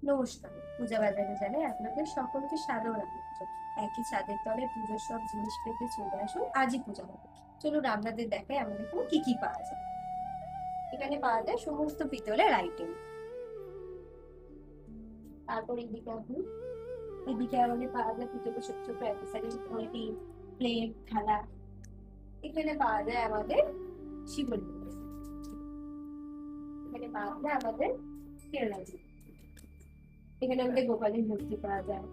নমস্কার। পূজা বাজারে জানাই আপনাদের সকলকে সাদর আমন্ত্রণ। একই ছাদের তলে পুজোর সব জিনিস পেতে চলে আসুন, আজই পূজা হবে। চলুন আপনাদের দেখাই আমাদের এখানে কি কি পাওয়া যায়। এখানে পাওয়া যায় সমস্ত পিতলের আইটেম। তারপর এদিকে আমাদের পাওয়া যায় পিতলের ছোট ছোট অ্যাক্সেসরিজ, ঘটি, প্লেট, থালা। এখানে পাওয়া যায় আমাদের শিবলিঙ্গ। এখানে পাওয়া যায় আমাদের কেরলা। এখানে আমাদের গোপালের মূর্তি পাওয়া যায়।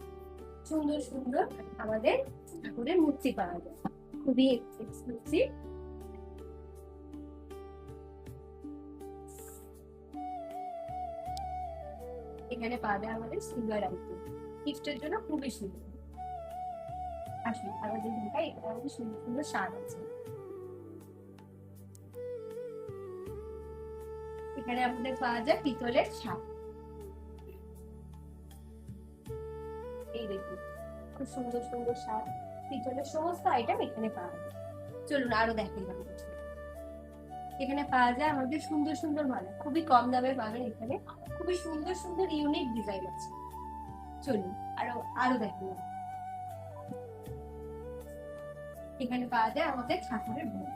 সুন্দর সুন্দর আমাদের ঠাকুরের মূর্তি পাওয়া যায়, খুবই এক্সক্লুসিভ। এখানে পাওয়া যায় আমাদের সিলভার আইটেম, গিফটের জন্য খুবই সুন্দর। আসুন আমাদের দেখাই, এখানে আমাদের সুন্দর সুন্দর শাড়ি আছে। এখানে আমাদের পাওয়া যায় পিতলের শাড়ি। এই দেখুন, খুব সুন্দর সুন্দর শাড়ি, পিতলের সমস্ত আইটেম এখানে পাওয়া যায়। চলুন আরো দেখাই আমাদের। এখানে পাওয়া যায় আমাদের সুন্দর সুন্দর মালা, খুবই কম দামে পাবেন এখানে। খুবই সুন্দর সুন্দর ইউনিক ডিজাইন আছে। চলুন আরো আরো দেখুন। এখানে পাওয়া যায় আমাদের ঠাকুরের ভোগ,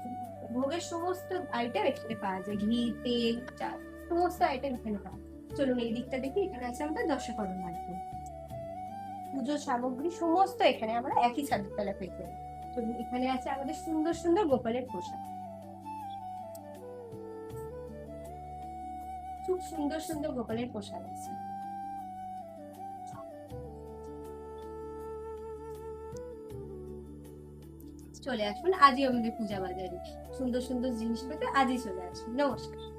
ভোগের সমস্ত আইটেম এখানে পাওয়া যায়, ঘি, তেল, চাল, সমস্ত আইটেম এখানে পাওয়া যায়। চলুন এই দিকটা দেখি, এখানে আছে আমাদের দশকর্মা আইটেম, পুজোর সামগ্রী সমস্ত এখানে আমরা একই ছাদের তলায় পেয়ে যাই। চলুন এখানে আছে আমাদের সুন্দর সুন্দর গোপালের পোশাক, খুব সুন্দর সুন্দর গোপালের পোশাক আছে। চলে আসুন আজই আমাদের পূজা বাজারে, সুন্দর সুন্দর জিনিস পেতে আজই চলে আসুন। নমস্কার।